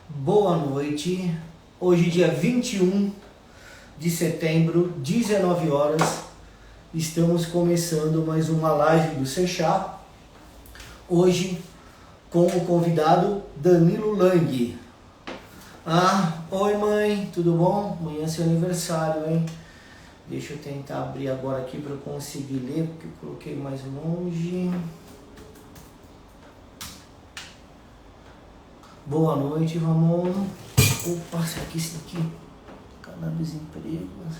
Boa noite. Hoje, dia 21 de setembro, 19 horas, estamos começando mais uma live do Sechá. Hoje, com o convidado Danilo Lang. Oi mãe, tudo bom? Amanhã é seu aniversário, hein? Deixa eu tentar abrir agora aqui para eu conseguir ler, porque eu coloquei mais longe. Boa noite, Ramon. Opa, esse aqui. Canal dos Empregos.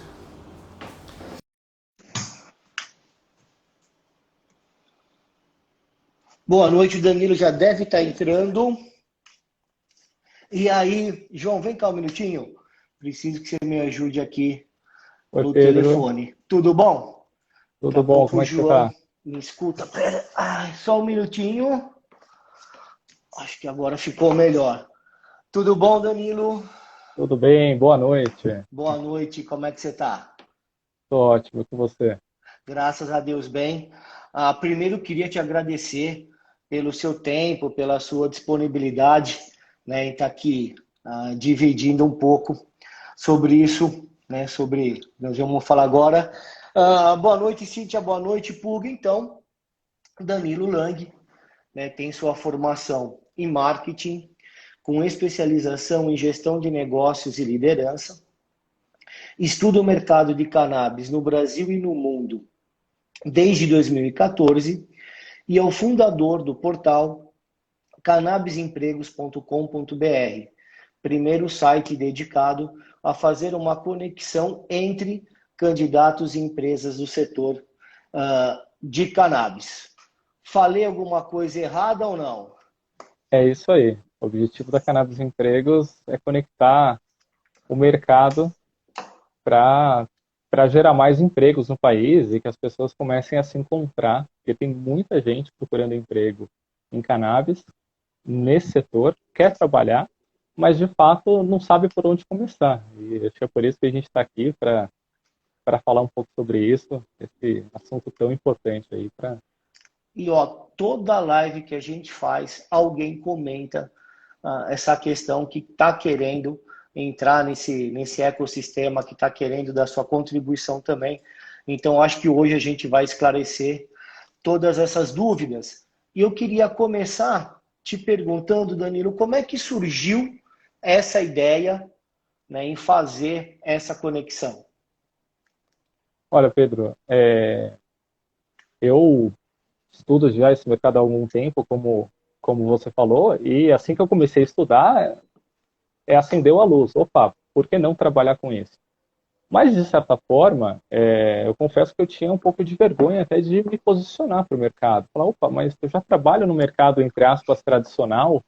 Boa noite, o Danilo já deve estar entrando. E aí, João, vem cá um minutinho. Preciso que você me ajude aqui Oi, no Pedro. telefone. Tudo bom? Daqui a Tudo bom? pouco Como o é que você João tá? me escuta. Pera, só um minutinho. Acho que agora ficou melhor. Tudo bom, Danilo? Tudo bem? Boa noite. Boa noite, como é que você está? Tô ótimo com você. Graças a Deus, bem. Primeiro, queria te agradecer pelo seu tempo, pela sua disponibilidade, né, em estar aqui dividindo um pouco sobre isso, né, nós vamos falar agora. Boa noite, Cíntia, boa noite, Pug. Então, Danilo Lang, né, tem sua formação em marketing, com especialização em gestão de negócios e liderança, estuda o mercado de cannabis no Brasil e no mundo desde 2014 e é o fundador do portal cannabisempregos.com.br, primeiro site dedicado a fazer uma conexão entre candidatos e empresas do setor de cannabis. Falei alguma coisa errada ou não? É isso aí. O objetivo da Cannabis Empregos é conectar o mercado para gerar mais empregos no país e que as pessoas comecem a se encontrar, porque tem muita gente procurando emprego em cannabis, nesse setor, quer trabalhar, mas de fato não sabe por onde começar. E acho que é por isso que a gente está aqui para falar um pouco sobre isso, esse assunto tão importante aí para. E ó, toda live que a gente faz, alguém comenta essa questão que está querendo entrar nesse ecossistema, que está querendo dar sua contribuição também. Então, acho que hoje a gente vai esclarecer todas essas dúvidas. E eu queria começar te perguntando, Danilo, como é que surgiu essa ideia, né, em fazer essa conexão? Olha, Pedro, eu estudo já esse mercado há algum tempo, como você falou, e assim que eu comecei a estudar, acendeu a luz. Opa, por que não trabalhar com isso? Mas, de certa forma, eu confesso que eu tinha um pouco de vergonha até de me posicionar para o mercado. Falar, opa, mas eu já trabalho no mercado, entre aspas, tradicional,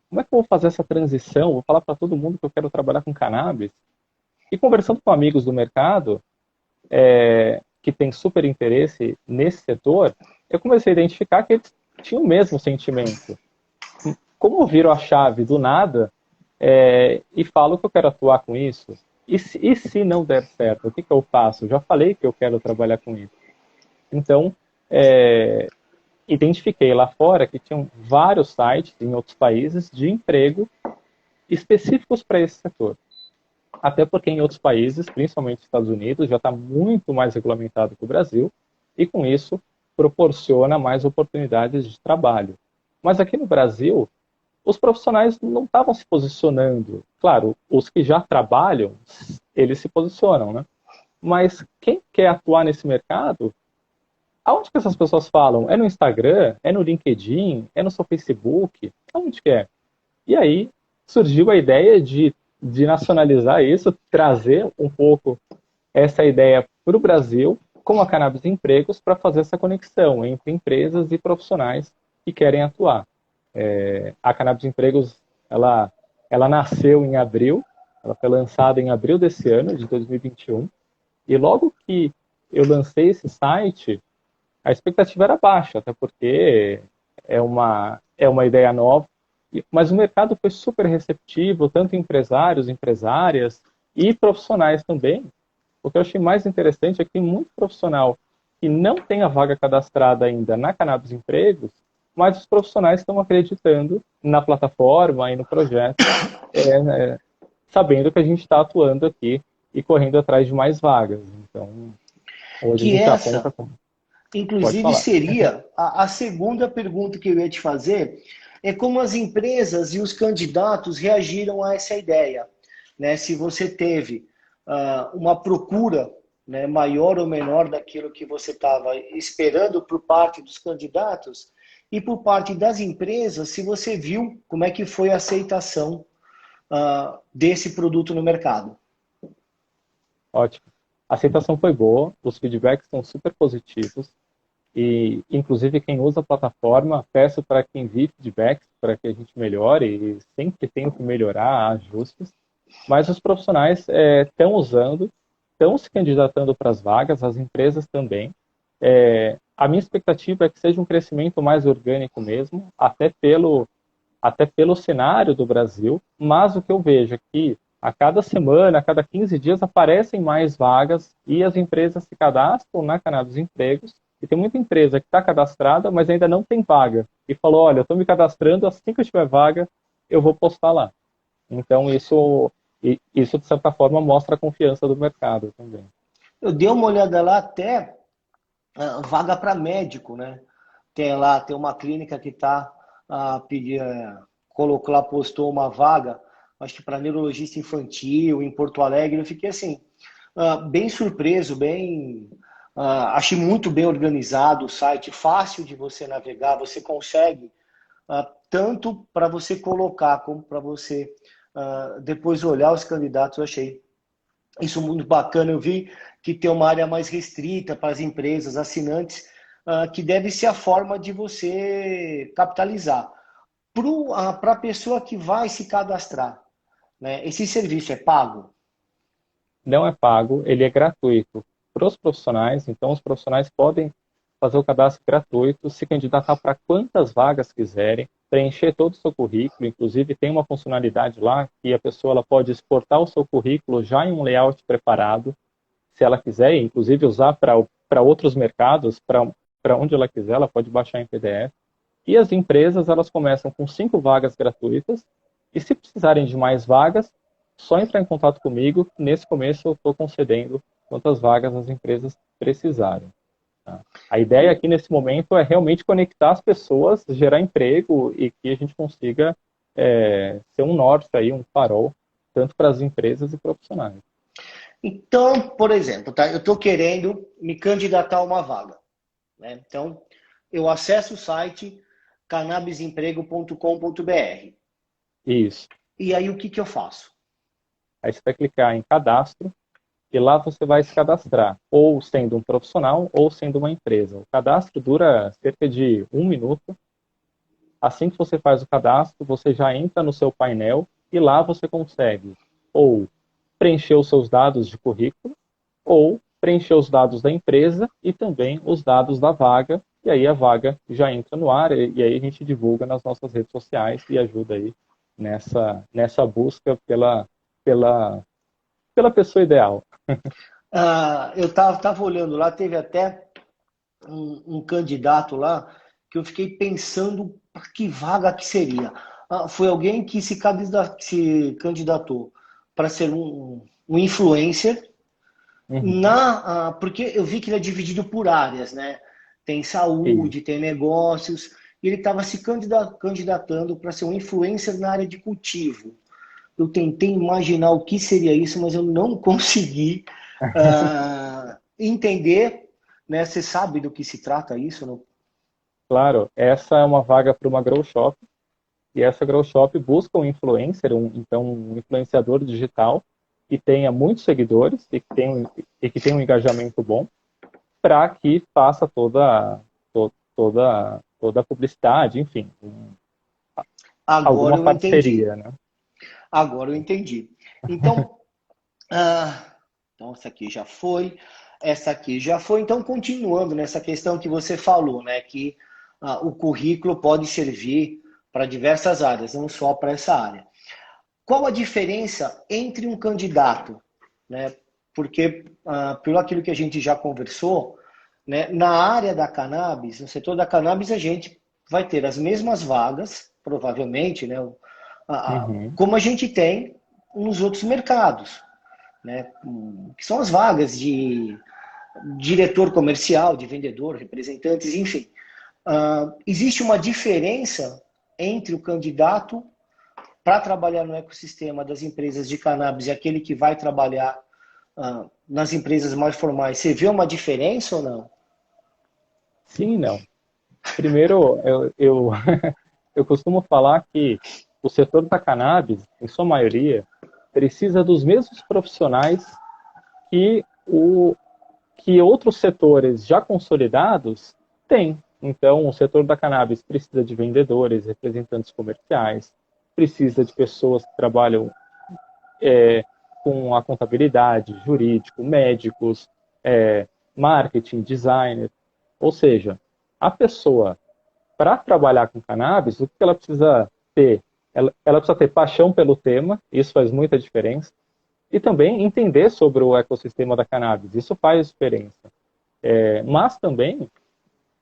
como é que eu vou fazer essa transição? Vou falar para todo mundo que eu quero trabalhar com cannabis? E conversando com amigos do mercado, que tem super interesse nesse setor, eu comecei a identificar que eles tinham o mesmo sentimento. Como viro a chave do nada e falo que eu quero atuar com isso? E se não der certo, o que eu faço? Já falei que eu quero trabalhar com isso. Então, identifiquei lá fora que tinham vários sites em outros países de emprego específicos para esse setor. Até porque em outros países, principalmente nos Estados Unidos, já está muito mais regulamentado que o Brasil, e com isso proporciona mais oportunidades de trabalho. Mas aqui no Brasil, os profissionais não estavam se posicionando. Claro, os que já trabalham, eles se posicionam, né? Mas quem quer atuar nesse mercado, aonde que essas pessoas falam? É no Instagram? É no LinkedIn? É no seu Facebook? Aonde que é? E aí surgiu a ideia de nacionalizar isso, trazer um pouco essa ideia para o Brasil com a Cannabis Empregos para fazer essa conexão entre empresas e profissionais que querem atuar. A Cannabis Empregos, ela nasceu em abril, ela foi lançada em abril desse ano, de 2021, e logo que eu lancei esse site, a expectativa era baixa, até porque é uma ideia nova, mas o mercado foi super receptivo, tanto empresários, empresárias e profissionais também. O que eu achei mais interessante é que tem muito profissional que não tem a vaga cadastrada ainda na Cannabis Empregos mas os profissionais estão acreditando na plataforma e no projeto, sabendo que a gente está atuando aqui e correndo atrás de mais vagas. Então, hoje a Que gente já conta essa, com... Pode inclusive, falar. seria a segunda pergunta que eu ia te fazer, é como as empresas e os candidatos reagiram a essa ideia, né? Se você teve uma procura, né, maior ou menor daquilo que você estava esperando por parte dos candidatos e por parte das empresas, se você viu como é que foi a aceitação desse produto no mercado. Ótimo. A aceitação foi boa, os feedbacks estão super positivos e, inclusive, quem usa a plataforma, peço para que envie feedbacks para que a gente melhore e sempre tem que melhorar, há ajustes. Mas os profissionais estão usando, estão se candidatando para as vagas, as empresas também. A minha expectativa é que seja um crescimento mais orgânico mesmo, até pelo cenário do Brasil, mas o que eu vejo é que a cada semana, a cada 15 dias aparecem mais vagas e as empresas se cadastram na Cannabis Empregos e tem muita empresa que está cadastrada, mas ainda não tem vaga e falou, olha, eu estou me cadastrando, assim que eu tiver vaga, eu vou postar lá. Então isso de certa forma mostra a confiança do mercado também. Eu dei uma olhada lá até vaga para médico, né? Tem uma clínica que está colocou lá, postou uma vaga, acho que para neurologista infantil em Porto Alegre. Eu fiquei assim, bem surpreso, achei muito bem organizado o site, fácil de você navegar, você consegue tanto para você colocar como para você depois olhar os candidatos. Eu achei isso muito bacana. Eu vi que tem uma área mais restrita para as empresas, assinantes, que deve ser a forma de você capitalizar. Para a pessoa que vai se cadastrar, né? Esse serviço é pago? Não é pago, ele é gratuito para os profissionais, então os profissionais podem fazer o cadastro gratuito, se candidatar para quantas vagas quiserem, preencher todo o seu currículo, inclusive tem uma funcionalidade lá que a pessoa ela pode exportar o seu currículo já em um layout preparado, se ela quiser, inclusive usar para outros mercados, para onde ela quiser, ela pode baixar em PDF. E as empresas, elas começam com 5 vagas gratuitas, e se precisarem de mais vagas, só entrar em contato comigo. Nesse começo eu estou concedendo quantas vagas as empresas precisarem. Tá? A ideia aqui nesse momento é realmente conectar as pessoas, gerar emprego e que a gente consiga ser um norte, aí, um farol, tanto para as empresas e profissionais. Então, por exemplo, tá? Eu estou querendo me candidatar a uma vaga, né? Então, eu acesso o site cannabisemprego.com.br. Isso. E aí, o que eu faço? Aí você vai clicar em cadastro e lá você vai se cadastrar, ou sendo um profissional ou sendo uma empresa. O cadastro dura cerca de 1 minuto. Assim que você faz o cadastro, você já entra no seu painel e lá você consegue ou preencher os seus dados de currículo ou preencher os dados da empresa e também os dados da vaga. E aí a vaga já entra no ar e aí a gente divulga nas nossas redes sociais e ajuda aí nessa busca pela, pela pessoa ideal. Eu tava olhando lá, teve até um candidato lá que eu fiquei pensando para que vaga que seria. Foi alguém que se candidatou para ser um influencer, Uhum. porque eu vi que ele é dividido por áreas, né? Tem E, saúde, tem negócios, e ele estava se candidatando para ser um influencer na área de cultivo. Eu tentei imaginar o que seria isso, mas eu não consegui entender, né? Você sabe do que se trata isso? Não? claro, essa é uma vaga para uma grow shop e essa grow shop busca um influencer, então um influenciador digital que tenha muitos seguidores e que tenha um engajamento bom para que faça toda a publicidade, enfim, Agora alguma eu entendi. parceria, né? Agora eu entendi. Então, ah, então essa aqui já foi, essa aqui já foi. Então, continuando nessa questão que você falou, né, que o currículo pode servir para diversas áreas, não só para essa área. Qual a diferença entre um candidato, né? Porque, pelo aquilo que a gente já conversou, né, na área da cannabis, no setor da cannabis, a gente vai ter as mesmas vagas, provavelmente, né, Uhum. como a gente tem nos outros mercados, né, que são as vagas de diretor comercial, de vendedor, representantes, enfim. Existe uma diferença entre o candidato para trabalhar no ecossistema das empresas de cannabis e aquele que vai trabalhar nas empresas mais formais. Você vê uma diferença ou não? Sim e não. Primeiro, eu costumo falar que o setor da cannabis, em sua maioria, precisa dos mesmos profissionais que, que outros setores já consolidados têm. Então, o setor da cannabis precisa de vendedores, representantes comerciais, precisa de pessoas que trabalham com a contabilidade, jurídico, médicos, marketing, designer. Ou seja, a pessoa, para trabalhar com cannabis, o que ela precisa ter? Ela precisa ter paixão pelo tema, isso faz muita diferença, e também entender sobre o ecossistema da cannabis, isso faz diferença. Mas também,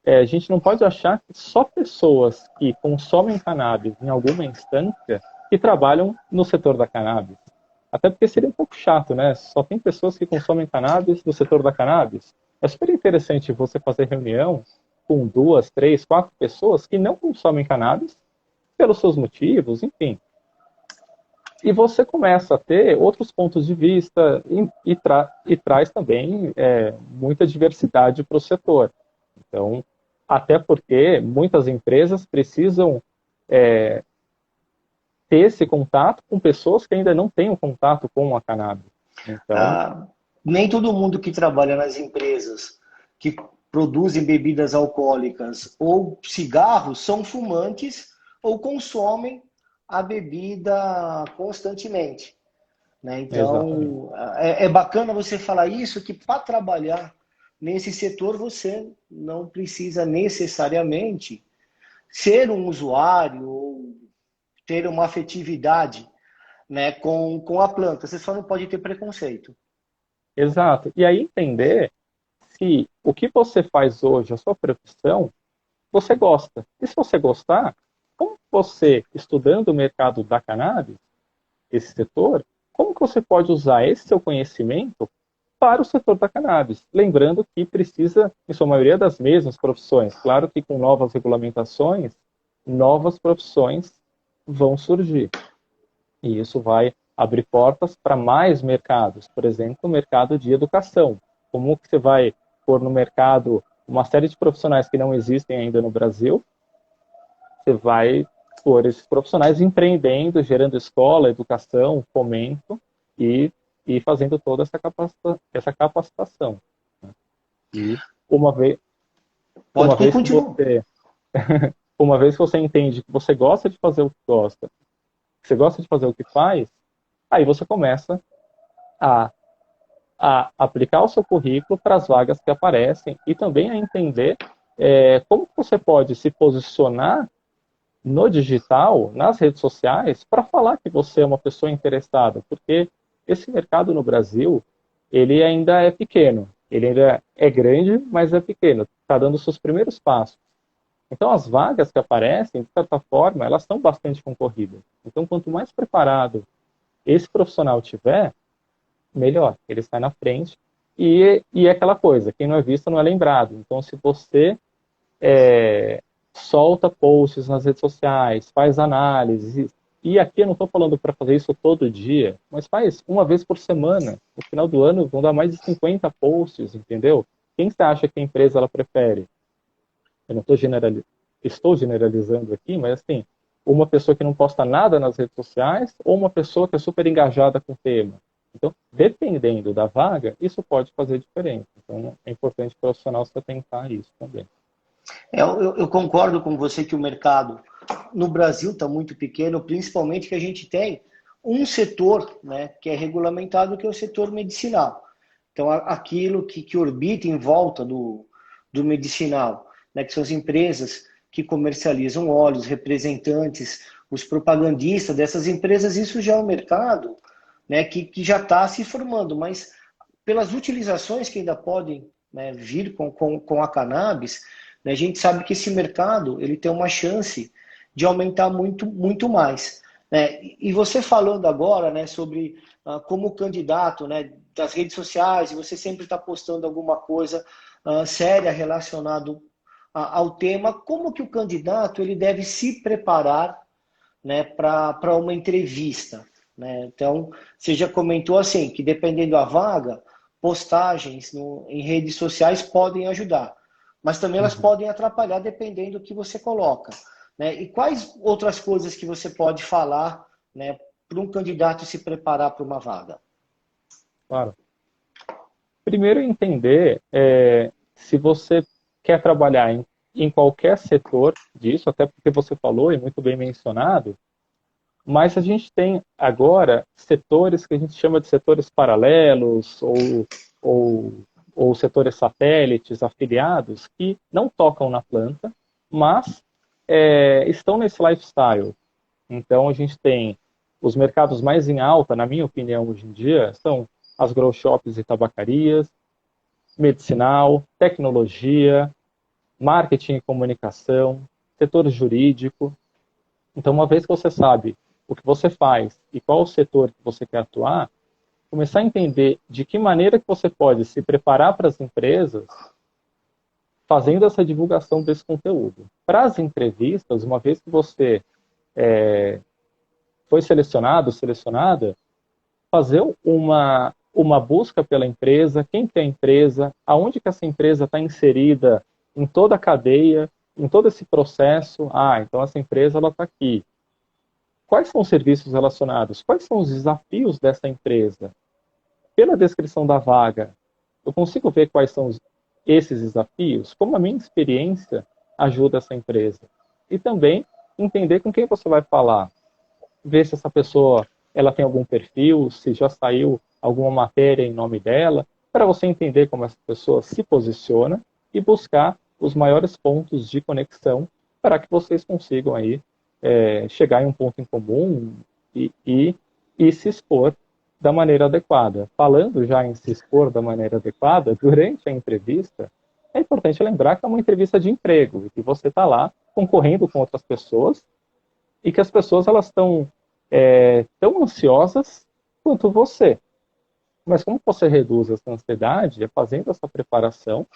a gente não pode achar que só pessoas que consomem cannabis em alguma instância que trabalham no setor da cannabis. Até porque seria um pouco chato, né? Só tem pessoas que consomem cannabis no setor da cannabis. É super interessante você fazer reunião com 2, 3, 4 pessoas que não consomem cannabis pelos seus motivos, enfim. E você começa a ter outros pontos de vista e traz também muita diversidade para o setor. Então, até porque muitas empresas precisam ter esse contato com pessoas que ainda não têm o contato com a cannabis. Então, Ah, Nem todo mundo que trabalha nas empresas que produzem bebidas alcoólicas ou cigarros são fumantes ou consomem a bebida constantemente, né? exatamente. Então, é bacana você falar isso, que para trabalhar nesse setor você não precisa necessariamente ser um usuário ou ter uma afetividade, né, com a planta. Você só não pode ter preconceito. Exato. E aí entender se o que você faz hoje, a sua profissão, você gosta. E se você gostar, como você, estudando o mercado da cannabis, esse setor, como que você pode usar esse seu conhecimento para o setor da cannabis? Lembrando que precisa, em sua maioria, das mesmas profissões. Claro que com novas regulamentações, novas profissões vão surgir. E isso vai abrir portas para mais mercados. Por exemplo, o mercado de educação. Como que você vai pôr no mercado uma série de profissionais que não existem ainda no Brasil? Você vai pôr esses profissionais empreendendo, gerando escola, educação, fomento e, e fazendo toda essa capacitação. E uma vez, uma Pode vez que continuar. você uma vez que você entende que você gosta de fazer o que gosta, que você gosta de fazer o que faz, aí você começa a, a aplicar o seu currículo para as vagas que aparecem e também a entender como você pode se posicionar no digital, nas redes sociais, para falar que você é uma pessoa interessada, porque esse mercado no Brasil, ele ainda é pequeno, ele ainda é grande, mas é pequeno, está dando os seus primeiros passos. Então, as vagas que aparecem, de certa forma, elas são bastante concorridas. Então, quanto mais preparado esse profissional tiver, melhor. Ele sai na frente. E é aquela coisa, quem não é visto não é lembrado. Então, se você solta posts nas redes sociais, faz análises, e aqui eu não estou falando para fazer isso todo dia, mas faz uma vez por semana. No final do ano vão dar mais de 50 posts, entendeu? Quem você acha que a empresa ela prefere? Eu não estou generalizando aqui, mas assim, uma pessoa que não posta nada nas redes sociais ou uma pessoa que é super engajada com o tema. Então, dependendo da vaga, isso pode fazer diferença. Então, é importante o profissional se atentar a isso também. Eu concordo com você que o mercado no Brasil está muito pequeno, principalmente que a gente tem um setor, né, que é regulamentado, que é o setor medicinal. Então, aquilo que orbita em volta do medicinal, né, que são as empresas que comercializam óleos, representantes, os propagandistas dessas empresas, isso já é um mercado, né, que já está se formando, mas pelas utilizações que ainda podem, né, vir com a cannabis, né? A gente sabe que esse mercado ele tem uma chance de aumentar muito, muito mais, né? E você falando agora, né, sobre como candidato, né, das redes sociais, e você sempre está postando alguma coisa séria relacionado ao tema, como que o candidato ele deve se preparar, né, para uma entrevista, né? Então, você já comentou assim, que dependendo da vaga, postagens em redes sociais podem ajudar, mas também elas Uhum. podem atrapalhar dependendo do que você coloca, né? E quais outras coisas que você pode falar, né, para um candidato se preparar para uma vaga? Claro. Primeiro, entender se você quer trabalhar em qualquer setor disso, até porque você falou e muito bem mencionado, mas a gente tem agora setores que a gente chama de setores paralelos ou, ou setores satélites, afiliados, que não tocam na planta, mas estão nesse lifestyle. Então, a gente tem os mercados mais em alta, na minha opinião, hoje em dia, são as grow shops e tabacarias, medicinal, tecnologia, marketing e comunicação, setor jurídico. Então, uma vez que você sabe o que você faz e qual o setor que você quer atuar, começar a entender de que maneira que você pode se preparar para as empresas fazendo essa divulgação desse conteúdo. Para as entrevistas, uma vez que você foi selecionado, selecionada, fazer uma busca pela empresa, quem que é a empresa, aonde que essa empresa está inserida em toda a cadeia, em todo esse processo. Ah, então essa empresa ela está aqui. Quais são os serviços relacionados? Quais são os desafios dessa empresa? Pela descrição da vaga, eu consigo ver quais são esses desafios? Como a minha experiência ajuda essa empresa? E também entender com quem você vai falar. Ver se essa pessoa ela tem algum perfil, se já saiu alguma matéria em nome dela, para você entender como essa pessoa se posiciona e buscar os maiores pontos de conexão para que vocês consigam aí chegar em um ponto em comum e se expor da maneira adequada. Falando já em se expor da maneira adequada, durante a entrevista, é importante lembrar que é uma entrevista de emprego e que você está lá concorrendo com outras pessoas e que as pessoas elas estão tão ansiosas quanto você. Mas como você reduz essa ansiedade? É fazendo essa preparação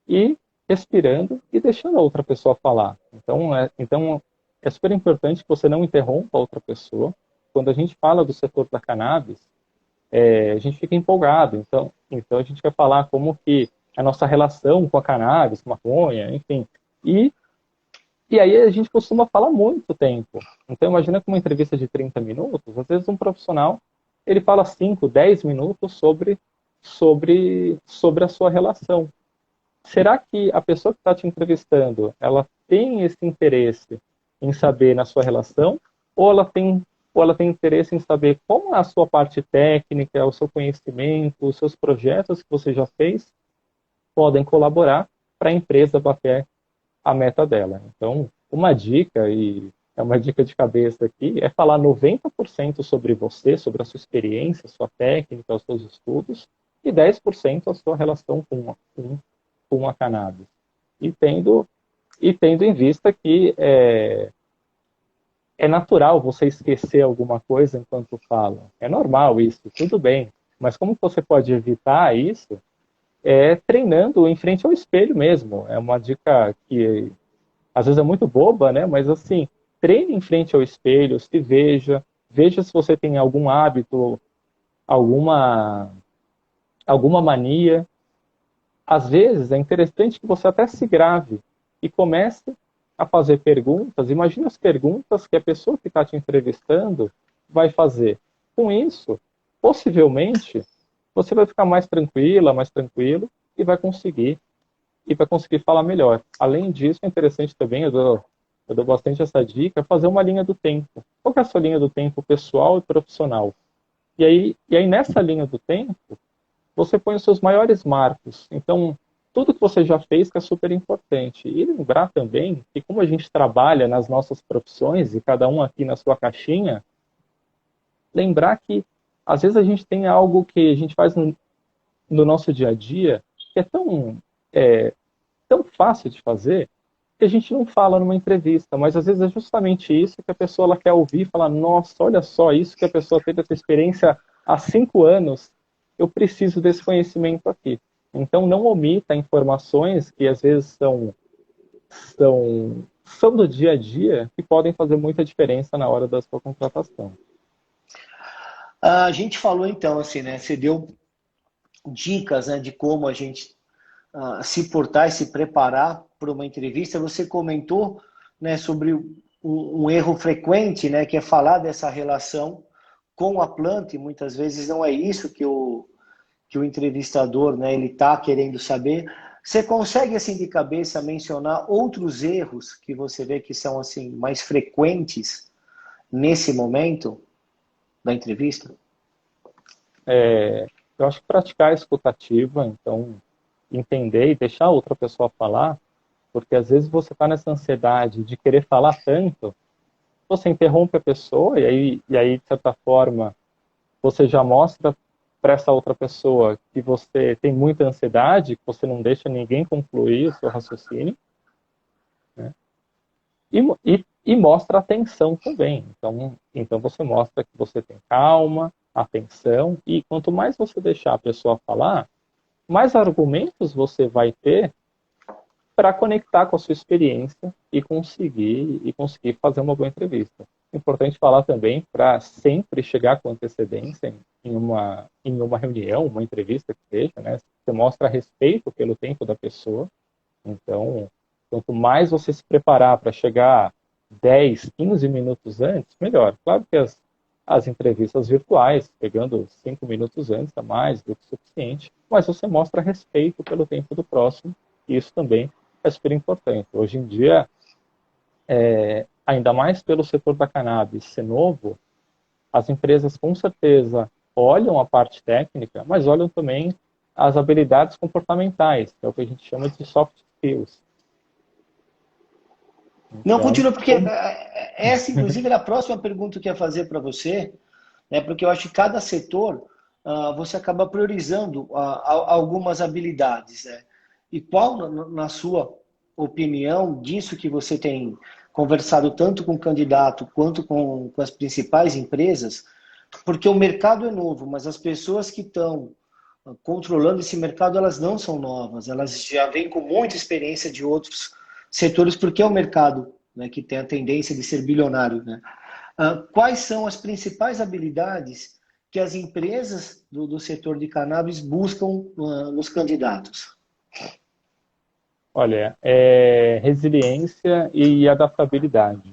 e respirando e deixando a outra pessoa falar. Então é super importante que você não interrompa a outra pessoa. Quando a gente fala do setor da cannabis, a gente fica empolgado. Então a gente vai falar como que a nossa relação com a cannabis, maconha, enfim. E aí a gente costuma falar muito tempo. Então imagina que uma entrevista de 30 minutos, às vezes um profissional, ele fala 5, 10 minutos sobre a sua relação. Será que a pessoa que está te entrevistando, ela tem esse interesse em saber na sua relação, ou ela tem interesse em saber como é a sua parte técnica, o seu conhecimento, os seus projetos que você já fez podem colaborar para a empresa bater a meta dela. Então, uma dica, e é uma dica de cabeça aqui, é falar 90% sobre você, sobre a sua experiência, sua técnica, os seus estudos, e 10% a sua relação com a cannabis. E tendo em vista que é natural você esquecer alguma coisa enquanto fala. É normal isso, tudo bem. Mas como você pode evitar isso? Treinando em frente ao espelho mesmo. É uma dica que às vezes é muito boba, né? Mas assim, treine em frente ao espelho, se veja se você tem algum hábito, alguma mania. Às vezes é interessante que você até se grave e comece a fazer perguntas. Imagina as perguntas que a pessoa que está te entrevistando vai fazer. Com isso, possivelmente, você vai ficar mais tranquila, mais tranquilo e vai conseguir falar melhor. Além disso, é interessante também, eu dou bastante essa dica, fazer uma linha do tempo. Qual que é a sua linha do tempo pessoal e profissional? E aí nessa linha do tempo, você põe os seus maiores marcos. Então, tudo que você já fez que é super importante. E lembrar também que como a gente trabalha nas nossas profissões, e cada um aqui na sua caixinha, lembrar que às vezes a gente tem algo que a gente faz no nosso dia a dia que é tão tão fácil de fazer que a gente não fala numa entrevista, mas às vezes é justamente isso que a pessoa ela quer ouvir e falar, nossa, olha só, isso que a pessoa teve essa experiência há 5 anos, eu preciso desse conhecimento aqui. Então, não omita informações que às vezes são do dia a dia que podem fazer muita diferença na hora da sua contratação. A gente falou então, assim, né? Você deu dicas, né, de como a gente se portar e se preparar para uma entrevista. Você comentou, né, sobre um erro frequente, né, que é falar dessa relação com a planta, e muitas vezes não é isso que o entrevistador, né, ele está querendo saber. Você consegue, assim, de cabeça, mencionar outros erros que você vê que são, assim, mais frequentes nesse momento da entrevista? Eu acho que praticar a escutativa, então, entender e deixar a outra pessoa falar, porque às vezes você está nessa ansiedade de querer falar tanto, você interrompe a pessoa e aí, de certa forma, você já mostra para essa outra pessoa que você tem muita ansiedade, que você não deixa ninguém concluir o seu raciocínio, né? E mostra atenção também. Então você mostra que você tem calma, atenção, e quanto mais você deixar a pessoa falar, mais argumentos você vai ter para conectar com a sua experiência e conseguir fazer uma boa entrevista. Importante falar também para sempre chegar com antecedência em uma reunião, uma entrevista que seja, né? Você mostra respeito pelo tempo da pessoa. Então, quanto mais você se preparar para chegar 10, 15 minutos antes, melhor. Claro que as entrevistas virtuais, pegando 5 minutos antes, é mais do que suficiente, mas você mostra respeito pelo tempo do próximo, e isso também é super importante. Hoje em dia, ainda mais pelo setor da cannabis ser novo, as empresas com certeza olham a parte técnica, mas olham também as habilidades comportamentais, que é o que a gente chama de soft skills. Não, Então, continua, porque essa, inclusive, era a próxima pergunta que eu ia fazer para você, né? Porque eu acho que cada setor você acaba priorizando algumas habilidades, né? E qual, na sua opinião, disso que você tem conversado tanto com o candidato quanto com as principais empresas, porque o mercado é novo, mas as pessoas que estão controlando esse mercado, elas não são novas, elas já vêm com muita experiência de outros setores, porque é um mercado, né, que tem a tendência de ser bilionário, né? Quais são as principais habilidades que as empresas do setor de cannabis buscam nos candidatos? olha, resiliência e adaptabilidade.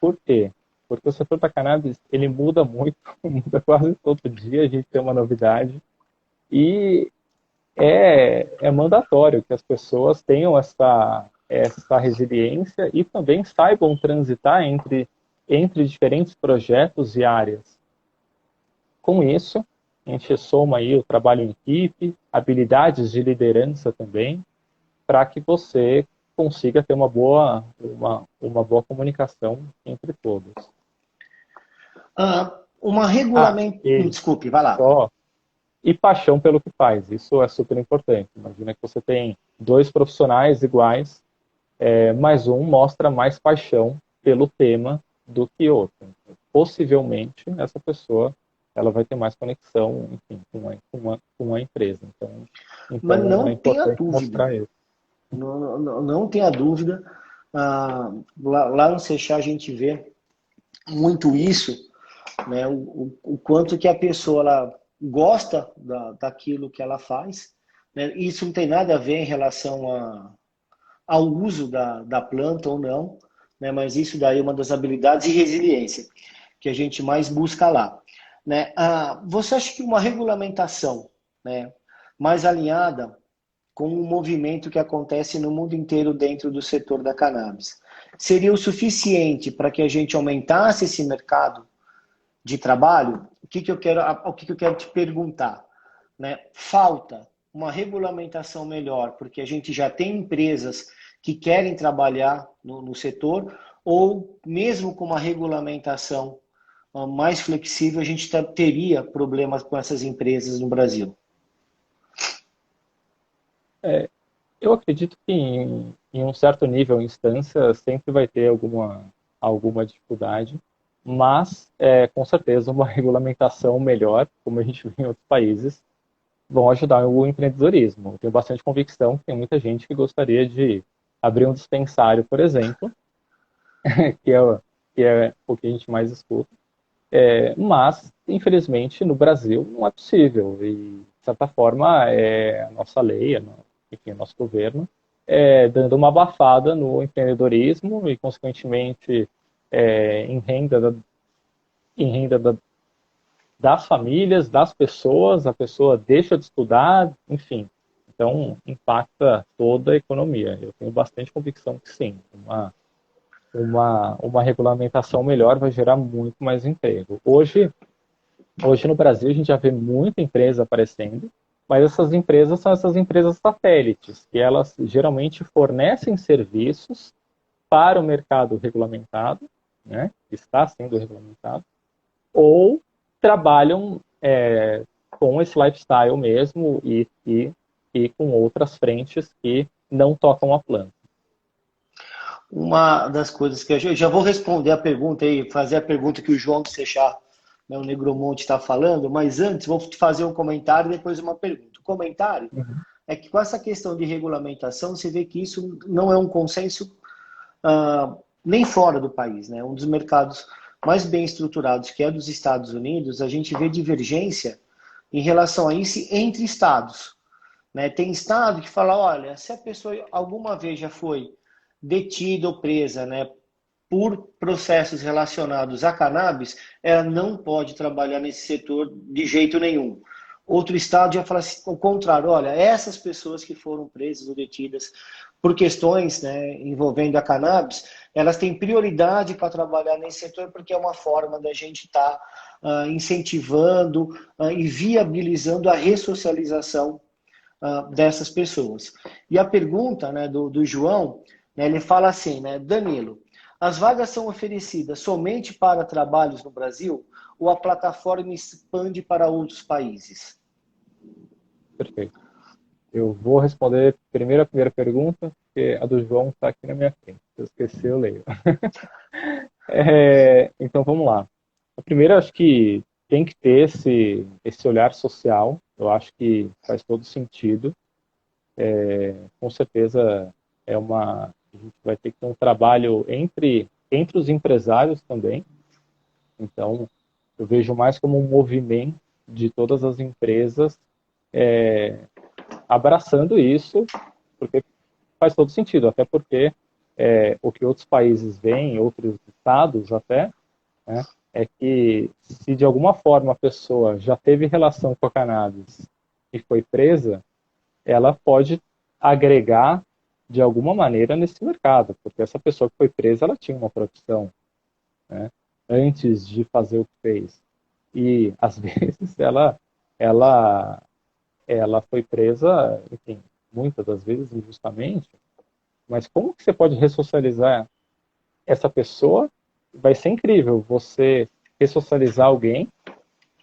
Por quê? Porque o setor da cannabis, ele muda muito, muda quase todo dia, a gente tem uma novidade, e é mandatório que as pessoas tenham essa resiliência e também saibam transitar entre diferentes projetos e áreas. Com isso, a gente soma aí o trabalho em equipe, habilidades de liderança também, para que você consiga ter uma boa comunicação entre todos. Uma E Desculpe, vai lá. só e paixão pelo que faz. Isso é super importante. Imagina que você tem 2 profissionais iguais, mas um mostra mais paixão pelo tema do que outro. Possivelmente, essa pessoa ela vai ter mais conexão, enfim, com a empresa. Mas Então é não tenha importante dúvida, mostrar isso. não tenha dúvida. Lá no Seixá a gente vê muito isso, né? O quanto que a pessoa ela gosta daquilo que ela faz, né? Isso não tem nada a ver em relação ao uso da planta ou não, né? Mas isso daí é uma das habilidades e resiliência que a gente mais busca lá, né? Você acha que uma regulamentação, né, mais alinhada com o movimento que acontece no mundo inteiro dentro do setor da cannabis seria o suficiente para que a gente aumentasse esse mercado de trabalho? O que eu quero te perguntar, né? Falta uma regulamentação melhor, porque a gente já tem empresas que querem trabalhar no setor, ou mesmo com uma regulamentação mais flexível, a gente teria problemas com essas empresas no Brasil? Eu acredito que em um certo nível, em instância, sempre vai ter alguma dificuldade, mas com certeza uma regulamentação melhor, como a gente vê em outros países, vão ajudar o empreendedorismo. Eu tenho bastante convicção que tem muita gente que gostaria de abrir um dispensário, por exemplo, que é, que é o que a gente mais escuta, mas, infelizmente, no Brasil não é possível. E, de certa forma, a nossa lei, enfim, o nosso governo, dando uma abafada no empreendedorismo e, consequentemente, em renda das famílias, das pessoas, a pessoa deixa de estudar, enfim. Então, impacta toda a economia. Eu tenho bastante convicção que sim. Uma regulamentação melhor vai gerar muito mais emprego. Hoje no Brasil a gente já vê muita empresa aparecendo, mas essas empresas são essas empresas satélites, que elas geralmente fornecem serviços para o mercado regulamentado, né, que está sendo regulamentado, ou trabalham com esse lifestyle mesmo e com outras frentes que não tocam a planta. Uma das coisas que eu já vou responder a pergunta aí, fazer a pergunta que o João do Seixar, né, o Negromonte, está falando, mas antes vou fazer um comentário e depois uma pergunta. O comentário é que com essa questão de regulamentação, você vê que isso não é um consenso nem fora do país, né? Um dos mercados mais bem estruturados, que é dos Estados Unidos, a gente vê divergência em relação a isso entre estados, né? Tem estado que fala, olha, se a pessoa alguma vez já foi detida ou presa, né, por processos relacionados a cannabis, ela não pode trabalhar nesse setor de jeito nenhum. Outro estado já fala assim, o contrário, olha, essas pessoas que foram presas ou detidas por questões, né, envolvendo a cannabis, elas têm prioridade para trabalhar nesse setor porque é uma forma da gente estar incentivando e viabilizando a ressocialização dessas pessoas. E a pergunta, né, do João, né, ele fala assim, né, Danilo, as vagas são oferecidas somente para trabalhos no Brasil ou a plataforma expande para outros países? Perfeito. Eu vou responder primeiro a primeira pergunta, porque a do João está aqui na minha frente. Se eu esquecer, eu leio. Então, vamos lá. A primeira, acho que tem que ter esse olhar social. Eu acho que faz todo sentido. Com certeza, a gente vai ter que ter um trabalho entre os empresários também. Então, eu vejo mais como um movimento de todas as empresas abraçando isso, porque faz todo sentido, até porque o que outros países veem, outros estados até, né, é que se de alguma forma a pessoa já teve relação com a cannabis e foi presa, ela pode agregar de alguma maneira nesse mercado, porque essa pessoa que foi presa, ela tinha uma profissão, né, antes de fazer o que fez. E às vezes ela ela foi presa, enfim, muitas das vezes injustamente, mas como que você pode ressocializar essa pessoa? Vai ser incrível você ressocializar alguém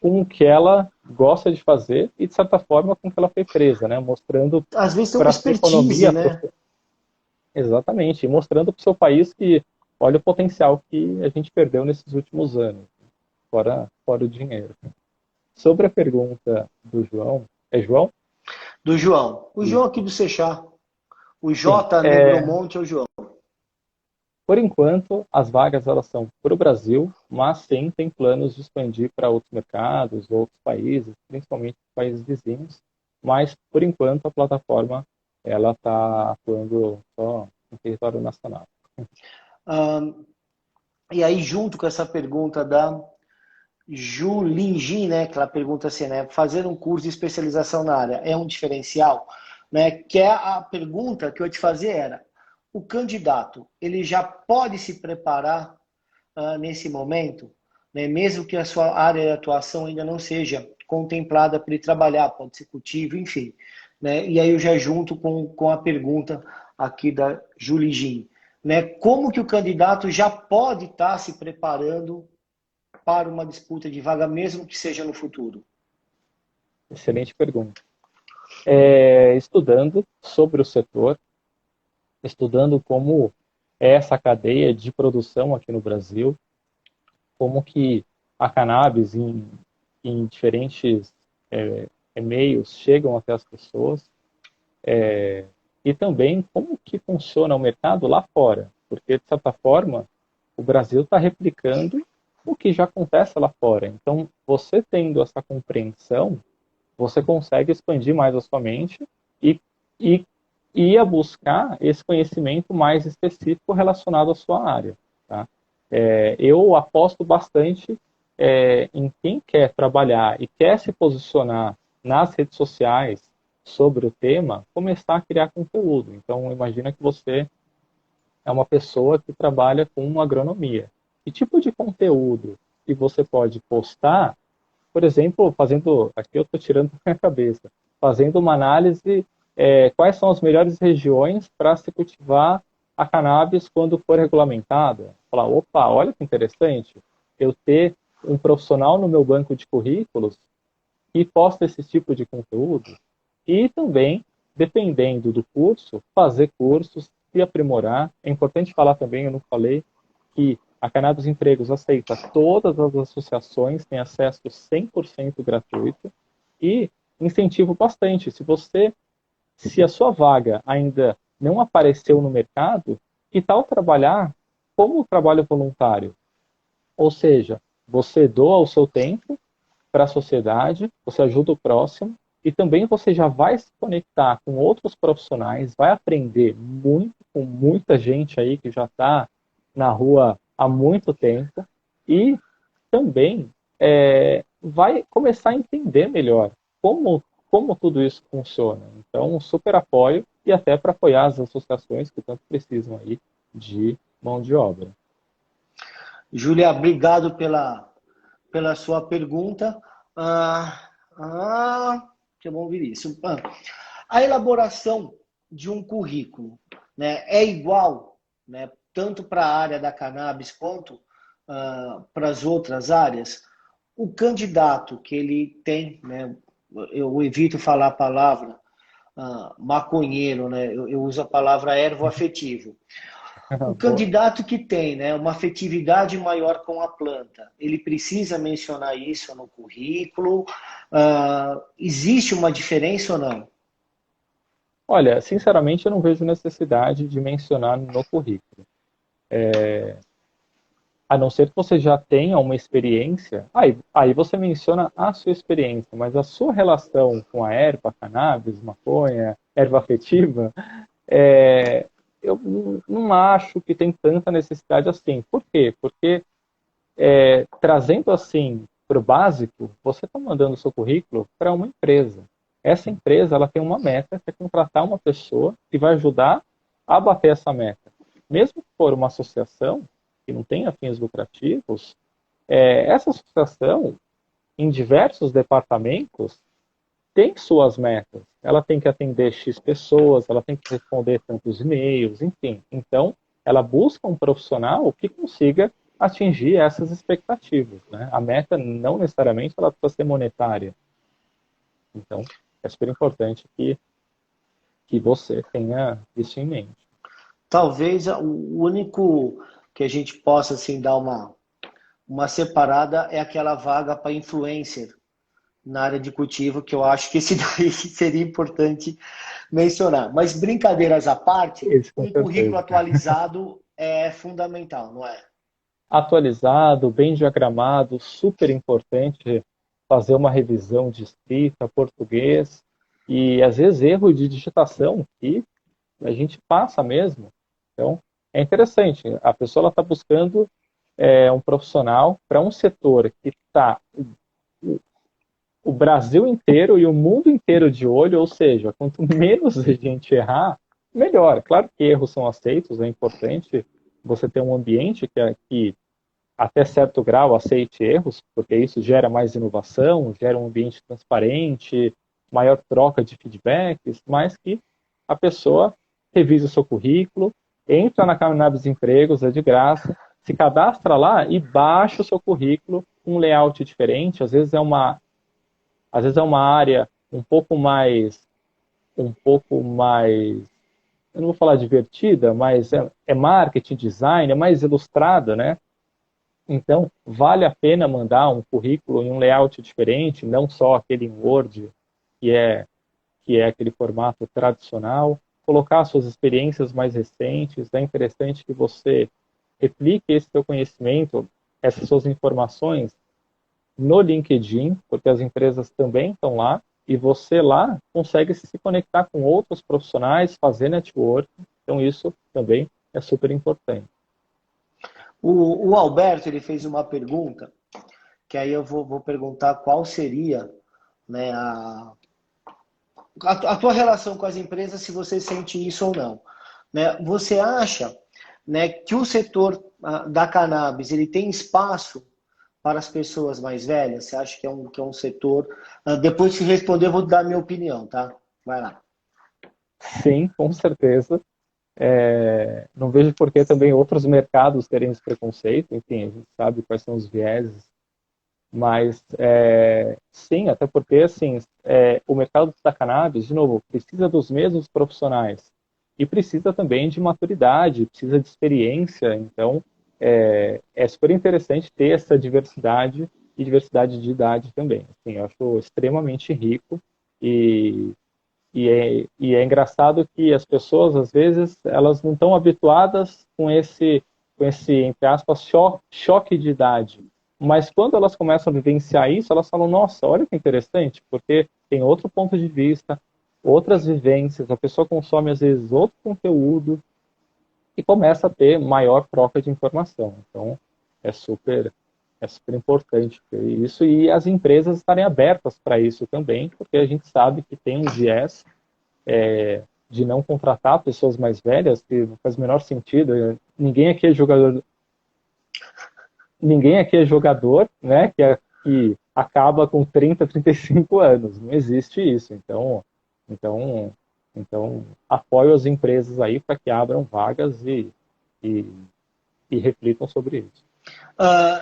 com o que ela gosta de fazer e, de certa forma, com o que ela foi presa, né? Mostrando Às vezes tem uma para a sua expertise, economia, né? exatamente, e mostrando para o seu país que olha o potencial que a gente perdeu nesses últimos anos, fora o dinheiro. Sobre a pergunta do João, é João? Do João. O João Isso. aqui do Seixar. O Sim, J Negromonte é o João. por enquanto, as vagas elas são para o Brasil, mas sim tem planos de expandir para outros mercados, outros países, principalmente países vizinhos. Mas, por enquanto, a plataforma ela está atuando só no território nacional. E aí, junto com essa pergunta da Ju Lingin, né, que ela pergunta assim, né, fazer um curso de especialização na área é um diferencial? Né, que é a pergunta que eu ia te fazer era, o candidato, ele já pode se preparar nesse momento, né, mesmo que a sua área de atuação ainda não seja contemplada para ele trabalhar, pode ser cultivo, enfim. Né, e aí eu já junto com a pergunta aqui da Julie Gin, né, como que o candidato já pode estar se preparando para uma disputa de vaga, mesmo que seja no futuro? Excelente pergunta. estudando sobre o setor, estudando como é essa cadeia de produção aqui no Brasil, como que a cannabis em diferentes meios chegam até as pessoas, e também como que funciona o mercado lá fora, porque de certa forma o Brasil está replicando o que já acontece lá fora. Então, você tendo essa compreensão, você consegue expandir mais a sua mente e, e ir a buscar esse conhecimento mais específico relacionado à sua área. Tá? Eu aposto bastante em quem quer trabalhar e quer se posicionar nas redes sociais sobre o tema, começar a criar conteúdo. Então, imagina que você é uma pessoa que trabalha com agronomia. Que tipo de conteúdo que você pode postar, por exemplo, fazendo, aqui eu estou tirando da minha cabeça, fazendo uma análise, quais são as melhores regiões para se cultivar a cannabis quando for regulamentada. Falar, opa, olha que interessante, eu ter um profissional no meu banco de currículos que posta esse tipo de conteúdo. E também, dependendo do curso, fazer cursos, se aprimorar. É importante falar também, eu não falei, que a Cannabis Empregos aceita todas as associações, tem acesso 100% gratuito e incentivo bastante. Se a sua vaga ainda não apareceu no mercado, que tal trabalhar como trabalho voluntário? Ou seja, você doa o seu tempo para a sociedade, você ajuda o próximo e também você já vai se conectar com outros profissionais, vai aprender muito com muita gente aí que já está na rua há muito tempo e também vai começar a entender melhor como tudo isso funciona. Então, super apoio e até para apoiar as associações que tanto precisam aí de mão de obra. Júlia, obrigado pela sua pergunta. Que bom ouvir isso. A elaboração de um currículo, né, é igual, né, tanto para a área da cannabis quanto para as outras áreas? O candidato que ele tem, né, eu evito falar a palavra maconheiro, né, eu uso a palavra ervo afetivo. O candidato que tem, né, uma afetividade maior com a planta, ele precisa mencionar isso no currículo? Existe uma diferença ou não? Olha, sinceramente, eu não vejo necessidade de mencionar no currículo. A não ser que você já tenha uma experiência, aí você menciona a sua experiência, mas a sua relação com a erva, a cannabis, maconha, erva afetiva, eu não acho que tem tanta necessidade assim. Por quê? Porque trazendo assim para o básico, você está mandando o seu currículo para uma empresa. Essa empresa ela tem uma meta, que é contratar uma pessoa que vai ajudar a bater essa meta. Mesmo que for uma associação que não tenha fins lucrativos, essa associação, em diversos departamentos, tem suas metas. Ela tem que atender X pessoas, ela tem que responder tantos e-mails, enfim. Então, ela busca um profissional que consiga atingir essas expectativas. Né? A meta não necessariamente ela precisa ser monetária. Então, é super importante que você tenha isso em mente. Talvez o único que a gente possa assim, dar uma separada é aquela vaga para influencer na área de cultivo, que eu acho que esse daí seria importante mencionar. Mas brincadeiras à parte, Isso, com um currículo certeza. atualizado é fundamental, não é? Atualizado, bem diagramado, super importante fazer uma revisão de escrita, português, e às vezes erro de digitação que a gente passa mesmo. Então, é interessante, a pessoa está buscando um profissional para um setor que está o Brasil inteiro e o mundo inteiro de olho, ou seja, quanto menos a gente errar, melhor. Claro que erros são aceitos, é importante você ter um ambiente que até certo grau aceite erros, porque isso gera mais inovação, gera um ambiente transparente, maior troca de feedbacks, mas que a pessoa revise o seu currículo, entra na Cannabis Empregos, é de graça, se cadastra lá e baixa o seu currículo com um layout diferente, às vezes é uma área um pouco mais um pouco mais, eu não vou falar divertida, mas é marketing, design, é mais ilustrada, né? Então, vale a pena mandar um currículo em um layout diferente, não só aquele em Word, que é, que é aquele formato tradicional, colocar suas experiências mais recentes. É interessante que você replique esse seu conhecimento, essas suas informações no LinkedIn, porque as empresas também estão lá, e você lá consegue se conectar com outros profissionais, fazer network. Então, isso também é super importante. O Alberto ele fez uma pergunta, que aí eu vou perguntar qual seria, né, a tua relação com as empresas, se você sente isso ou não. Né? Você acha, né, que o setor da cannabis ele tem espaço para as pessoas mais velhas? Você acha que é um setor... depois de responder, eu vou dar a minha opinião, tá? Vai lá. Sim, com certeza. Não vejo por que também outros mercados terem esse preconceito. Enfim, a gente sabe quais são os vieses, mas sim, até porque assim, o mercado da cannabis, de novo, precisa dos mesmos profissionais e precisa também de maturidade, precisa de experiência. Então, é super interessante ter essa diversidade e diversidade de idade também. Assim, eu acho extremamente rico e é engraçado que as pessoas, às vezes, elas não estão habituadas com esse, entre aspas, choque de idade. Mas quando elas começam a vivenciar isso, elas falam, nossa, olha que interessante, porque tem outro ponto de vista, outras vivências, a pessoa consome, às vezes, outro conteúdo e começa a ter maior troca de informação. Então, é super, é super importante ter isso e as empresas estarem abertas para isso também, porque a gente sabe que tem um viés de não contratar pessoas mais velhas, que não faz o menor sentido. Ninguém aqui é jogador, né? Que acaba com 30, 35 anos. Não existe isso. Então, então apoio as empresas aí para que abram vagas e, e reflitam sobre isso.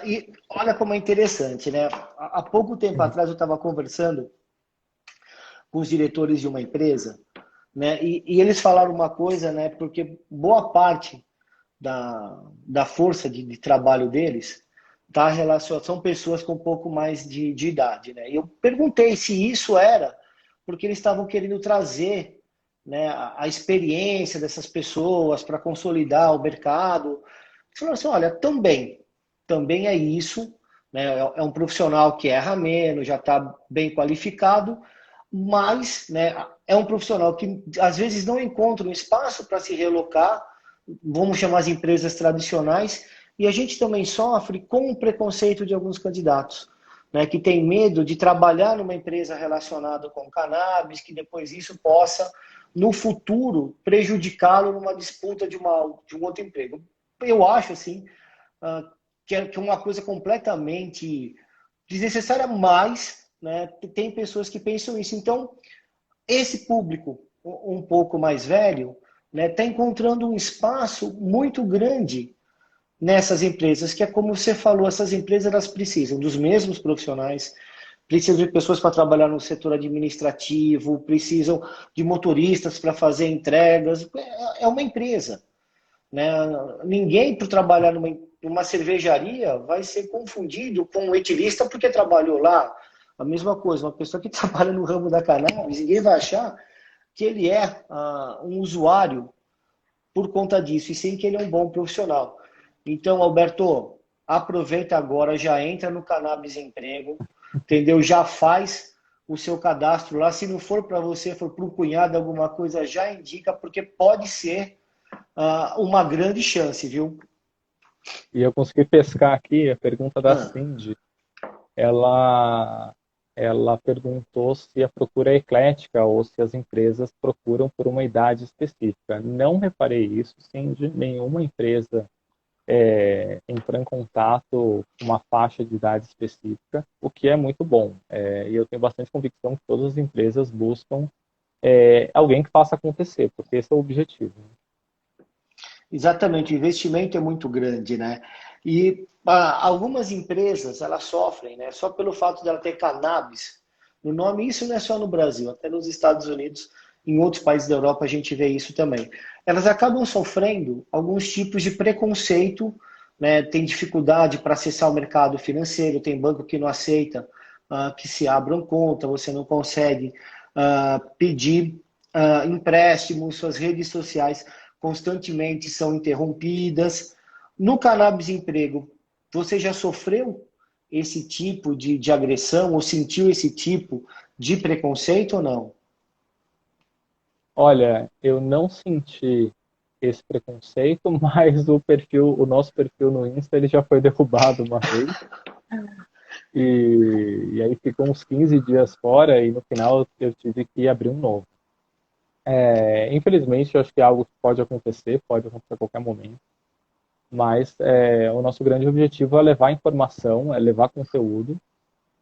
E olha como é interessante, né? Há pouco tempo atrás eu estava conversando com os diretores de uma empresa, né? E eles falaram uma coisa, né? Porque boa parte da força de trabalho deles tá relacionado, são pessoas com um pouco mais de idade, né? E eu perguntei se isso era porque eles estavam querendo trazer, né, a experiência dessas pessoas para consolidar o mercado. Eles falaram assim, olha, também é isso, né? É um profissional que erra menos, já está bem qualificado, mas, né, é um profissional que às vezes não encontra um espaço para se relocar, vamos chamar as empresas tradicionais, e a gente também sofre com o preconceito de alguns candidatos, né, que tem medo de trabalhar numa empresa relacionada com cannabis, que depois isso possa, no futuro, prejudicá-lo numa disputa de um outro emprego. Eu acho, assim, que é uma coisa completamente desnecessária, mas, né, tem pessoas que pensam isso. Então, esse público um pouco mais velho, né, está encontrando um espaço muito grande nessas empresas, que é como você falou, essas empresas elas precisam dos mesmos profissionais, precisam de pessoas para trabalhar no setor administrativo, precisam de motoristas para fazer entregas. É uma empresa, né? Ninguém para trabalhar numa cervejaria vai ser confundido com um etilista porque trabalhou lá. A mesma coisa, uma pessoa que trabalha no ramo da cannabis, ninguém vai achar que ele é um usuário por conta disso, e sim que ele é um bom profissional. Então, Alberto, aproveita agora, já entra no Cannabis Emprego, entendeu? Já faz o seu cadastro lá. Se não for para você, for para um cunhado, alguma coisa, já indica, porque pode ser uma grande chance, viu? E eu consegui pescar aqui a pergunta da Ah, Cindy. Ela, ela perguntou se a procura é eclética ou se as empresas procuram por uma idade específica. Não reparei isso, Cindy. Nenhuma empresa entrou em contato com uma faixa de idade específica, o que é muito bom. E eu tenho bastante convicção que todas as empresas buscam alguém que faça acontecer, porque esse é o objetivo. exatamente, o investimento é muito grande, né? E algumas empresas, elas sofrem, né? Só pelo fato de ela ter cannabis no nome, isso não é só no Brasil, até nos Estados Unidos, em outros países da Europa a gente vê isso também. Elas acabam sofrendo alguns tipos de preconceito, né? Tem dificuldade para acessar o mercado financeiro, tem banco que não aceita que se abram conta, você não consegue pedir empréstimos, suas redes sociais constantemente são interrompidas. No Cannabis Emprego, você já sofreu esse tipo de agressão ou sentiu esse tipo de preconceito ou não? Olha, eu não senti esse preconceito, mas o nosso perfil no Insta, ele já foi derrubado uma vez. E aí ficou uns 15 dias fora e no final eu tive que abrir um novo. Infelizmente, eu acho que é algo que pode acontecer a qualquer momento. Mas o nosso grande objetivo é levar informação, é levar conteúdo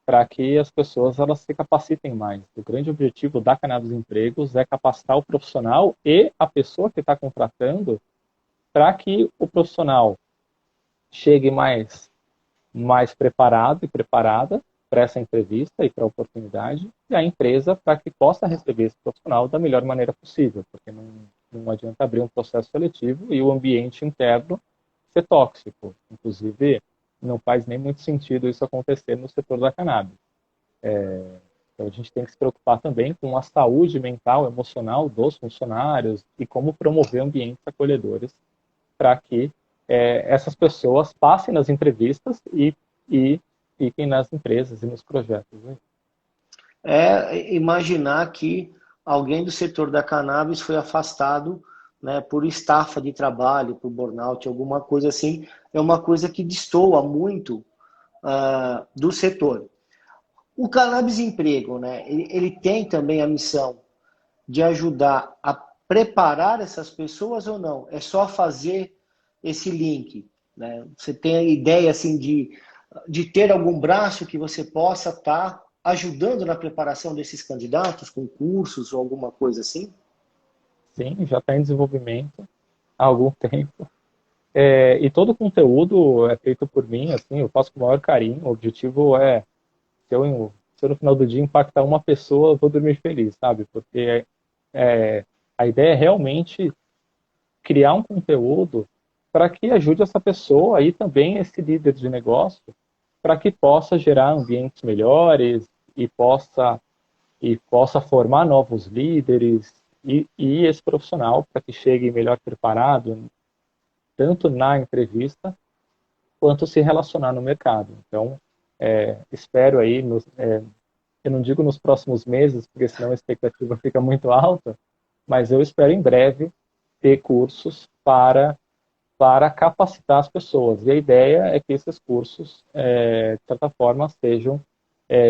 para que as pessoas elas se capacitem mais. O grande objetivo da Cannabis Empregos é capacitar o profissional e a pessoa que está contratando para que o profissional chegue mais preparado e preparada para essa entrevista e para a oportunidade, e a empresa para que possa receber esse profissional da melhor maneira possível, porque não adianta abrir um processo seletivo e o ambiente interno ser tóxico. Inclusive, não faz nem muito sentido isso acontecer no setor da cannabis. Então, a gente tem que se preocupar também com a saúde mental, emocional dos funcionários e como promover ambientes acolhedores para que essas pessoas passem nas entrevistas e fiquem nas empresas e nos projetos. Né? É imaginar que alguém do setor da cannabis foi afastado, né, por estafa de trabalho, por burnout, alguma coisa assim, é uma coisa que destoa muito do setor. O Cannabis Emprego, né, ele tem também a missão de ajudar a preparar essas pessoas ou não? É só fazer esse link, né? Você tem a ideia assim de ter algum braço que você possa estar ajudando na preparação desses candidatos, com cursos ou alguma coisa assim? Sim, já está em desenvolvimento há algum tempo. E todo o conteúdo é feito por mim, assim, eu faço com o maior carinho. O objetivo é, se eu no final do dia impactar uma pessoa, eu vou dormir feliz, sabe? Porque a ideia é realmente criar um conteúdo para que ajude essa pessoa e também esse líder de negócio para que possa gerar ambientes melhores e possa formar novos líderes e esse profissional para que chegue melhor preparado tanto na entrevista quanto se relacionar no mercado. Então, espero aí, eu não digo nos próximos meses, porque senão a expectativa fica muito alta, mas eu espero em breve ter cursos para capacitar as pessoas. E a ideia é que esses cursos, de certa forma, sejam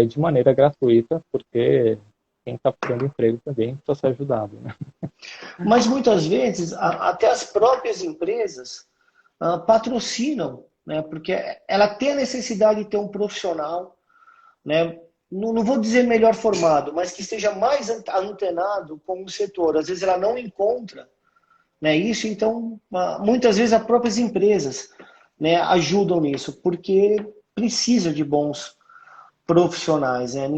de maneira gratuita, porque quem está procurando emprego também precisa ser ajudado. Né? Mas muitas vezes até as próprias empresas patrocinam, né? Porque ela tem a necessidade de ter um profissional, né? Não vou dizer melhor formado, mas que esteja mais antenado com o setor. Às vezes ela não encontra, né, isso, então muitas vezes as próprias empresas, né, ajudam nisso, porque precisa de bons profissionais, né?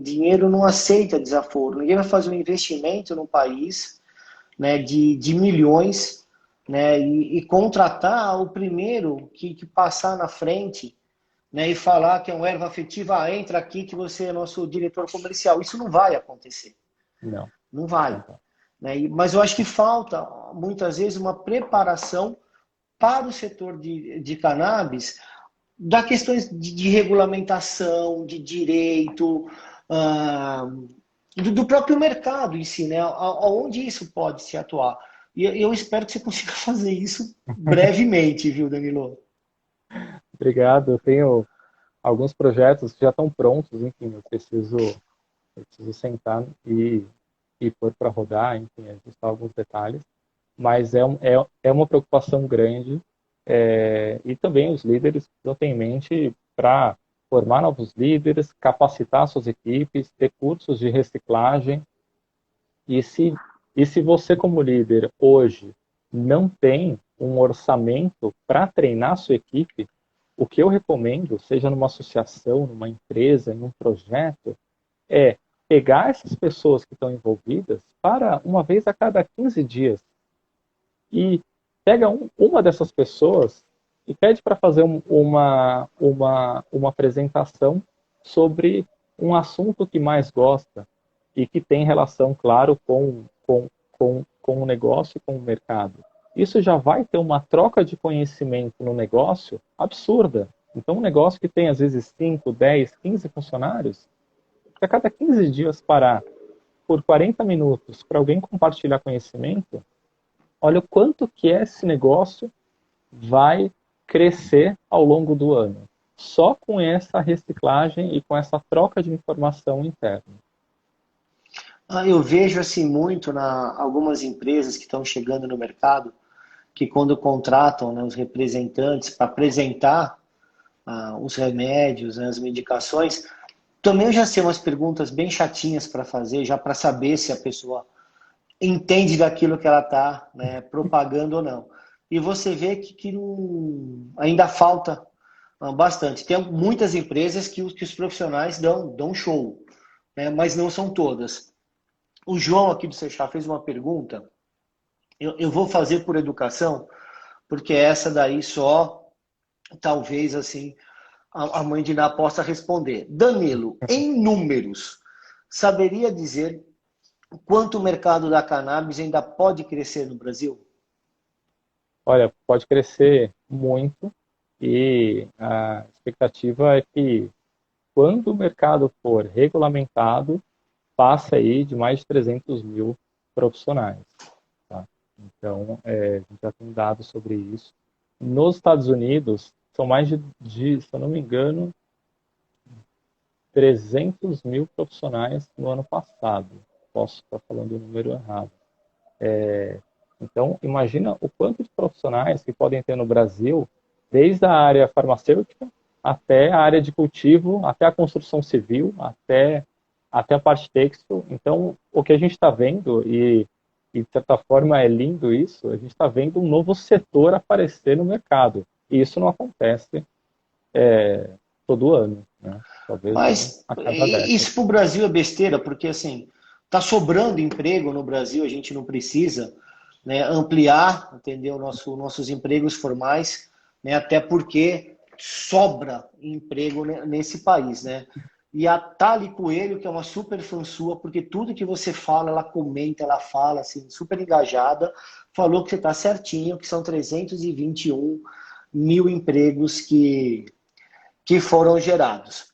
Dinheiro não aceita desaforo, ninguém vai fazer um investimento no país, né, de milhões, né, e contratar o primeiro que passar na frente, né, e falar que é uma erva afetiva, entra aqui que você é nosso diretor comercial. Isso não vai acontecer. Não. Não vai. Não. Né? Mas eu acho que falta, muitas vezes, uma preparação para o setor de cannabis, da questões de regulamentação, de direito, do próprio mercado em si, né? Aonde isso pode se atuar. E eu espero que você consiga fazer isso brevemente, viu, Danilo? Obrigado. Eu tenho alguns projetos que já estão prontos, enfim, eu preciso sentar e pôr para rodar, enfim, ajustar alguns detalhes, mas é uma preocupação grande e também os líderes precisam ter em mente para formar novos líderes, capacitar suas equipes, ter cursos de reciclagem e se você como líder hoje não tem um orçamento para treinar sua equipe, o que eu recomendo, seja numa associação, numa empresa, em um projeto, é pegar essas pessoas que estão envolvidas para uma vez a cada 15 dias e pega uma dessas pessoas e pede para fazer uma apresentação sobre um assunto que mais gosta e que tem relação, claro, com o negócio, com o mercado. Isso já vai ter uma troca de conhecimento no negócio absurda. Então, um negócio que tem, às vezes, 5, 10, 15 funcionários, a cada 15 dias parar por 40 minutos para alguém compartilhar conhecimento, olha o quanto que esse negócio vai crescer ao longo do ano. Só com essa reciclagem e com essa troca de informação interna. Eu vejo assim muito algumas empresas que estão chegando no mercado, que quando contratam, né, os representantes para apresentar os remédios, né, as medicações, também eu já sei umas perguntas bem chatinhas para fazer, já para saber se a pessoa entende daquilo que ela está, né, propagando ou não. E você vê que ainda falta bastante. Tem muitas empresas que os profissionais dão show, né, mas não são todas. O João aqui do Seixá fez uma pergunta, eu vou fazer por educação, porque essa daí só, talvez assim, a mãe de Ná possa responder. Danilo, em números, saberia dizer quanto o mercado da cannabis ainda pode crescer no Brasil? Olha, pode crescer muito e a expectativa é que quando o mercado for regulamentado, passe aí de mais de 300 mil profissionais. Tá? Então, a gente já tem dados sobre isso. Nos Estados Unidos, são mais se eu não me engano, 300 mil profissionais no ano passado. Posso estar falando o número errado. Então, imagina o quanto de profissionais que podem ter no Brasil, desde a área farmacêutica até a área de cultivo, até a construção civil, até a parte têxtil. Então, o que a gente está vendo, e de certa forma é lindo isso, a gente está vendo um novo setor aparecer no mercado. E isso não acontece todo ano, né? Talvez Mas a cada década. isso para o Brasil é besteira, porque assim, está sobrando emprego no Brasil, a gente não precisa, né, ampliar, entendeu, nossos empregos formais, né, até porque sobra emprego nesse país, né? E a Thali Coelho, que é uma super fã sua, porque tudo que você fala, ela comenta, ela fala, assim, super engajada, falou que você está certinho, que são 321 mil empregos que foram gerados.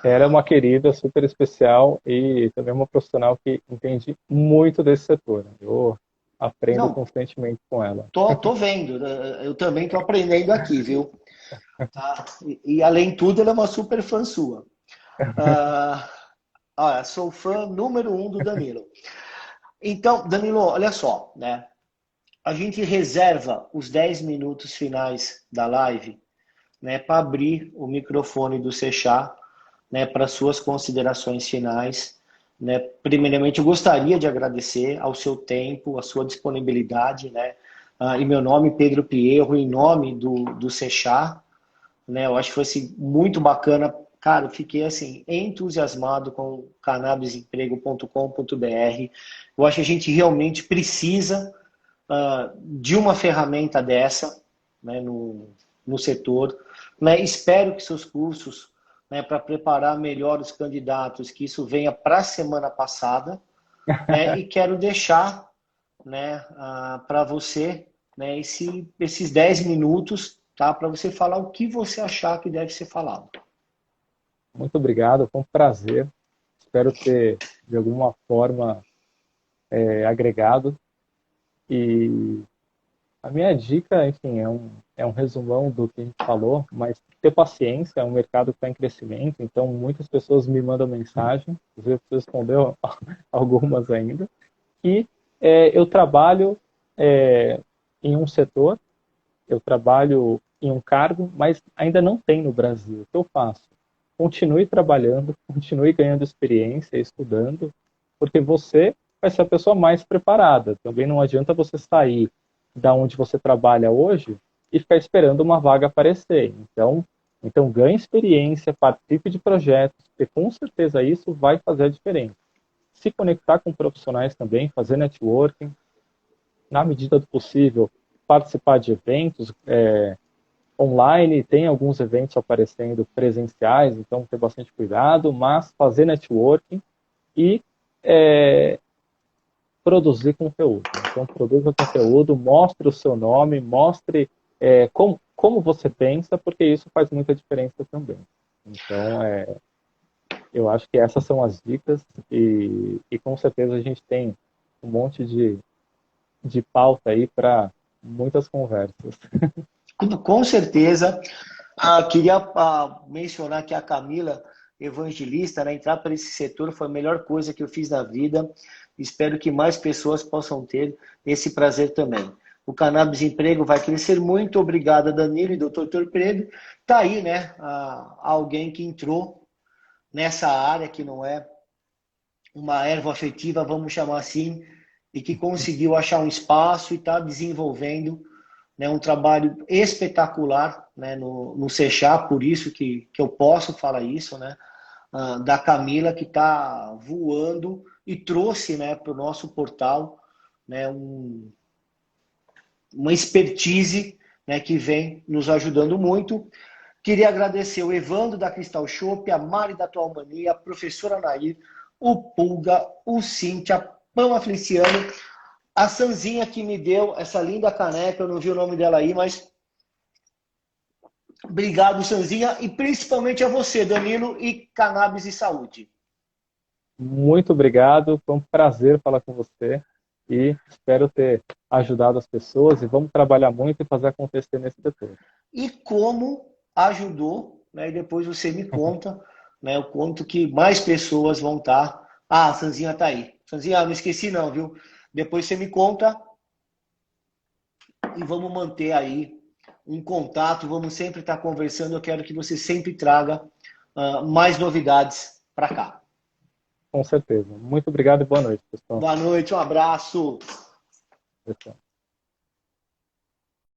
Ela é uma querida, super especial e também uma profissional que entende muito desse setor. Eu aprendo Não, constantemente com ela. tô vendo, eu também tô aprendendo aqui, viu? Tá? E além de tudo, ela é uma super fã sua. Olha, sou fã número 1 do Danilo. Então, Danilo, olha só, né? A gente reserva os 10 minutos finais da live, né, para abrir o microfone do Seixá, né, para suas considerações finais. Né? Primeiramente, eu gostaria de agradecer ao seu tempo, a sua disponibilidade, né? Em meu nome, Pedro Pierro, em nome do Seixá, né? Eu acho que foi assim, muito bacana. Cara, eu fiquei assim, entusiasmado com cannabisemprego.com.br. Eu acho que a gente realmente precisa de uma ferramenta dessa, né, no setor. Né? Espero que seus cursos, né, para preparar melhor os candidatos, que isso venha para a semana passada. Né? E quero deixar, né, para você, né, esses 10 minutos, tá, para você falar o que você achar que deve ser falado. Muito obrigado, foi um prazer. Espero ter, de alguma forma, agregado. E a minha dica, enfim, é um resumão do que a gente falou, mas ter paciência, é um mercado que está em crescimento, então muitas pessoas me mandam mensagem, você respondeu algumas ainda, e eu trabalho em um setor, eu trabalho em um cargo, mas ainda não tem no Brasil. O que eu faço? Continue trabalhando, continue ganhando experiência, estudando, porque você vai ser a pessoa mais preparada. Também não adianta você sair da onde você trabalha hoje e ficar esperando uma vaga aparecer. Então, Então, ganhe experiência, participe de projetos, porque com certeza isso vai fazer a diferença. Se conectar com profissionais também, fazer networking, na medida do possível, participar de eventos online, tem alguns eventos aparecendo presenciais, então ter bastante cuidado, mas fazer networking e produzir conteúdo. Então, produza conteúdo, mostre o seu nome, mostre como você pensa, porque isso faz muita diferença também. Então, eu acho que essas são as dicas e com certeza a gente tem um monte de pauta aí para muitas conversas. Com certeza. Queria mencionar que a Camila Evangelista, né, entrar para esse setor foi a melhor coisa que eu fiz na vida. Espero que mais pessoas possam ter esse prazer também. O Cannabis Emprego vai crescer muito. Obrigado, Danilo e Dr. Torpedo. Tá aí, né? Alguém que entrou nessa área que não é uma erva afetiva, vamos chamar assim, e que conseguiu achar um espaço e está desenvolvendo, né, um trabalho espetacular, né, no Sechá, por isso que eu posso falar isso, né, da Camila, que está voando e trouxe, né, para o nosso portal, né, uma expertise, né, que vem nos ajudando muito. Queria agradecer o Evandro da Cristal Shop, a Mari da Atual Mania, a professora Nair, o Pulga, o Cíntia, Pama Feliciano, a Sanzinha que me deu essa linda caneca, eu não vi o nome dela aí, mas obrigado, Sanzinha, e principalmente a você, Danilo, e Cannabis e Saúde. Muito obrigado, foi um prazer falar com você e espero ter ajudado as pessoas e vamos trabalhar muito e fazer acontecer nesse setor. E como ajudou, né, e depois você me conta, né, o quanto que mais pessoas vão estar. A Sanzinha está aí. Sanzinha, não esqueci não, viu? Depois você me conta e vamos manter aí um contato, vamos sempre estar conversando. Eu quero que você sempre traga mais novidades para cá. Com certeza. Muito obrigado e boa noite, pessoal. Boa noite, um abraço. Pessoal.